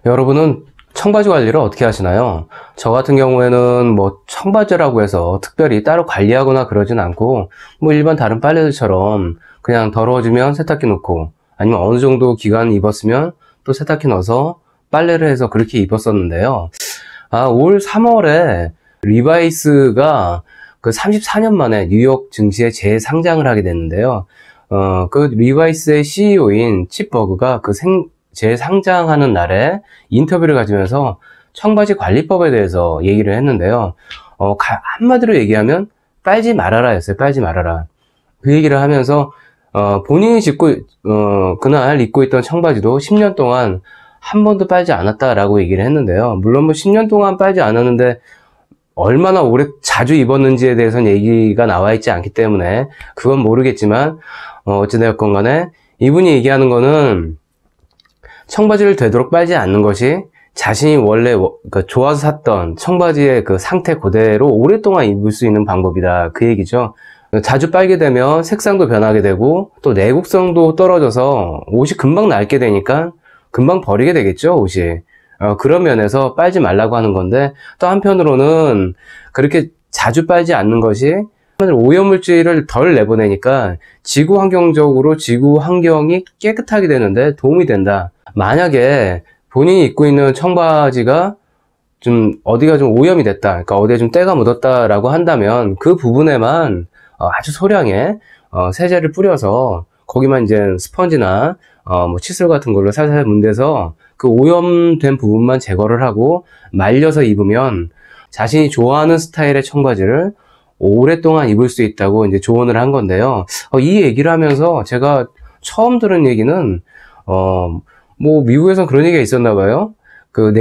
여러분은 청바지 관리를 어떻게 하시나요? 저 같은 경우에는 뭐 청바지라고 해서 특별히 따로 관리하거나 그러진 않고 뭐 일반 다른 빨래들처럼 그냥 더러워지면 세탁기 넣고 아니면 어느 정도 기간 입었으면 또 세탁기 넣어서 빨래를 해서 그렇게 입었었는데요. 올 3월에 리바이스가 그 34년 만에 뉴욕 증시에 재상장을 하게 됐는데요. 그 리바이스의 CEO인 칩 버그가 재상장하는 날에 인터뷰를 가지면서 청바지 관리법에 대해서 얘기를 했는데요. 한마디로 얘기하면 빨지 말아라 였어요. 빨지 말아라. 그 얘기를 하면서 본인이 그날 입고 있던 청바지도 10년 동안 한 번도 빨지 않았다라고 얘기를 했는데요. 물론 뭐 10년 동안 빨지 않았는데 얼마나 오래 자주 입었는지에 대해서는 얘기가 나와 있지 않기 때문에 그건 모르겠지만 어찌되었건 간에 이분이 얘기하는 거는 청바지를 되도록 빨지 않는 것이 자신이 원래 좋아서 샀던 청바지의 그 상태 그대로 오랫동안 입을 수 있는 방법이다, 그 얘기죠. 자주 빨게 되면 색상도 변하게 되고 또 내구성도 떨어져서 옷이 금방 낡게 되니까 금방 버리게 되겠죠, 옷이. 그런 면에서 빨지 말라고 하는 건데, 또 한편으로는 그렇게 자주 빨지 않는 것이 오염물질을 덜 내보내니까 지구 환경이 깨끗하게 되는데 도움이 된다. 만약에 본인이 입고 있는 청바지가 좀 어디가 좀 오염이 됐다, 그러니까 어디에 좀 때가 묻었다라고 한다면 그 부분에만 아주 소량의 세제를 뿌려서 거기만 이제 스펀지나 뭐 칫솔 같은 걸로 살살 문대서 그 오염된 부분만 제거를 하고 말려서 입으면 자신이 좋아하는 스타일의 청바지를 오랫동안 입을 수 있다고 이제 조언을 한 건데요. 이 얘기를 하면서 제가 처음 들은 얘기는 뭐 미국에선 그런 얘기가 있었나 봐요. 그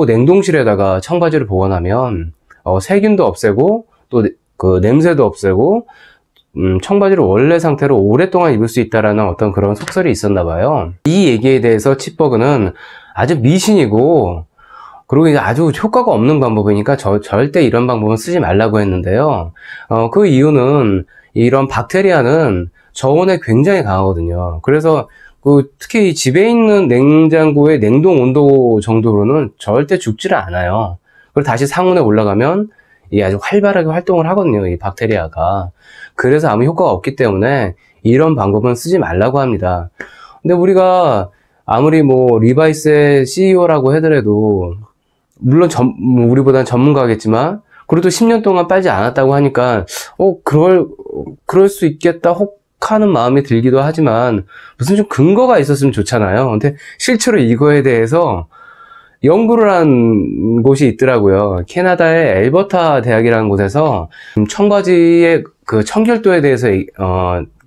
냉동실에다가 청바지를 보관하면 세균도 없애고 또 그 냄새도 없애고 청바지를 원래 상태로 오랫동안 입을 수 있다라는 어떤 그런 속설이 있었나 봐요. 이 얘기에 대해서 칩버그는 아주 미신이고 그리고 이제 아주 효과가 없는 방법이니까 절대 이런 방법은 쓰지 말라고 했는데요. 그 이유는 이런 박테리아는 저온에 굉장히 강하거든요. 그래서 특히 집에 있는 냉장고의 냉동 온도 정도로는 절대 죽지를 않아요. 그리고 다시 상온에 올라가면 이 아주 활발하게 활동을 하거든요, 이 박테리아가. 그래서 아무 효과가 없기 때문에 이런 방법은 쓰지 말라고 합니다. 근데 우리가 아무리 뭐 리바이스의 CEO라고 하더라도 물론 우리보다는 전문가겠지만 그래도 10년 동안 빨지 않았다고 하니까 그럴 수 있겠다 혹하는 마음이 들기도 하지만 무슨 좀 근거가 있었으면 좋잖아요. 근데 실제로 이거에 대해서 연구를 한 곳이 있더라고요. 캐나다의 엘버타 대학이라는 곳에서 청바지의 그 청결도에 대해서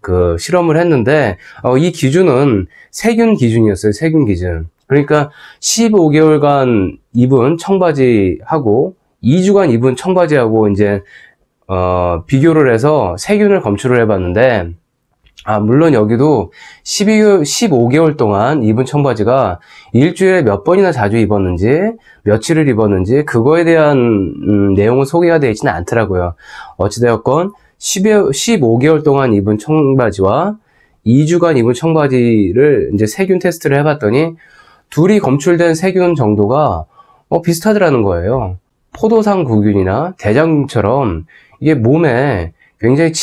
그 실험을 했는데 이 기준은 세균 기준이었어요. 세균 기준. 그러니까 15개월간 입은 청바지하고 2주간 입은 청바지하고 이제 비교를 해서 세균을 검출을 해봤는데 물론 여기도 15개월 동안 입은 청바지가 일주일에 몇 번이나 자주 입었는지 며칠을 입었는지 그거에 대한 내용은 소개가 되어 있지는 않더라고요. 어찌되었건 15개월 동안 입은 청바지와 2주간 입은 청바지를 이제 세균 테스트를 해봤더니 둘이 검출된 세균 정도가 비슷하더라는 거예요. 포도상구균이나 대장균처럼 이게 몸에 굉장히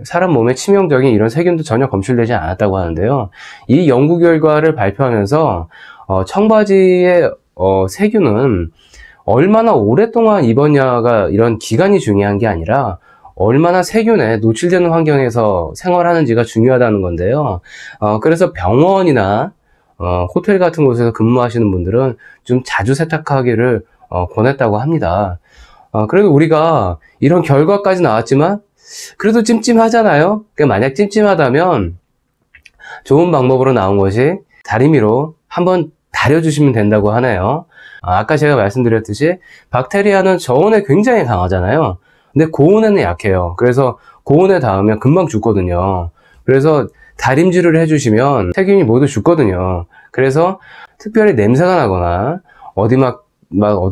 사람 몸에 치명적인 이런 세균도 전혀 검출되지 않았다고 하는데요. 이 연구 결과를 발표하면서 청바지의 세균은 얼마나 오랫동안 입었냐가 이런 기간이 중요한 게 아니라 얼마나 세균에 노출되는 환경에서 생활하는지가 중요하다는 건데요. 그래서 병원이나 호텔 같은 곳에서 근무하시는 분들은 좀 자주 세탁하기를 권했다고 합니다. 그래도 우리가 이런 결과까지 나왔지만 그래도 찜찜하잖아요. 만약 찜찜하다면 좋은 방법으로 나온 것이 다리미로 한번 다려주시면 된다고 하네요. 아까 제가 말씀드렸듯이 박테리아는 저온에 굉장히 강하잖아요. 근데 고온에는 약해요. 그래서 고온에 닿으면 금방 죽거든요. 그래서 다림질을 해주시면 세균이 모두 죽거든요. 그래서 특별히 냄새가 나거나 어디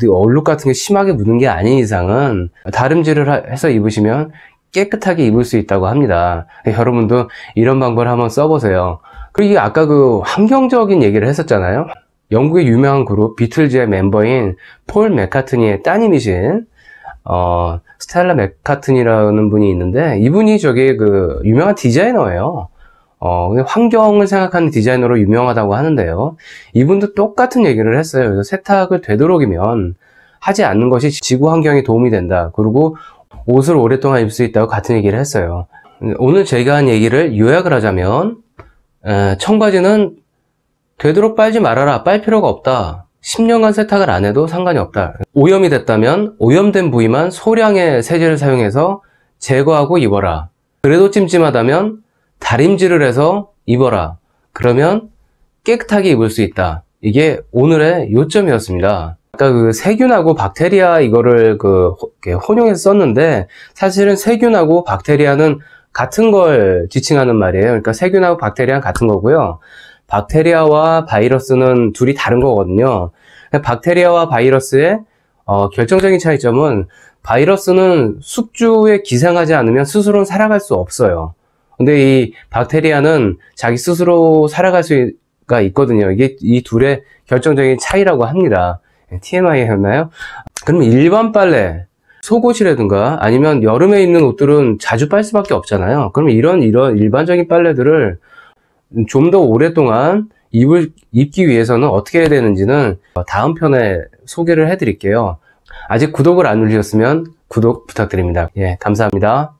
얼룩 같은 게 심하게 묻은 게 아닌 이상은 다림질을 해서 입으시면 깨끗하게 입을 수 있다고 합니다. 여러분도 이런 방법을 한번 써보세요. 그리고 아까 그 환경적인 얘기를 했었잖아요. 영국의 유명한 그룹 비틀즈의 member인 폴 맥카트니의 따님이신 스텔라 맥카트니라는 분이 있는데, 이분이 그 유명한 디자이너예요. 환경을 생각하는 디자이너로 유명하다고 하는데요. 이분도 똑같은 얘기를 했어요. 그래서 세탁을 되도록이면 하지 않는 것이 지구 환경에 도움이 된다. 그리고 옷을 오랫동안 입을 수 있다고 같은 얘기를 했어요. 오늘 제가 한 얘기를 요약을 하자면, 청바지는 되도록 빨지 말아라. 빨 필요가 없다. 10년간 세탁을 안 해도 상관이 없다. 오염이 됐다면 오염된 부위만 소량의 세제를 사용해서 제거하고 입어라. 그래도 찜찜하다면 다림질을 해서 입어라. 그러면 깨끗하게 입을 수 있다. 이게 오늘의 요점이었습니다. 아까 그 세균하고 박테리아 이거를 혼용해서 썼는데, 사실은 세균하고 박테리아는 같은 걸 지칭하는 말이에요. 그러니까 세균하고 박테리아는 같은 거고요. 박테리아와 바이러스는 둘이 다른 거거든요. 박테리아와 바이러스의 결정적인 차이점은, 바이러스는 숙주에 기생하지 않으면 스스로는 살아갈 수 없어요. 근데 이 박테리아는 자기 스스로 살아갈 수가 있거든요. 이게 이 둘의 결정적인 차이라고 합니다. TMI였나요? 그럼 일반 빨래, 속옷이라든가 아니면 여름에 입는 옷들은 자주 빨 수밖에 없잖아요. 그럼 이런 일반적인 빨래들을 좀 더 오랫동안 입기 위해서는 어떻게 해야 되는지는 다음 편에 소개를 해드릴게요. 아직 구독을 안 누르셨으면 구독 부탁드립니다. 예, 감사합니다.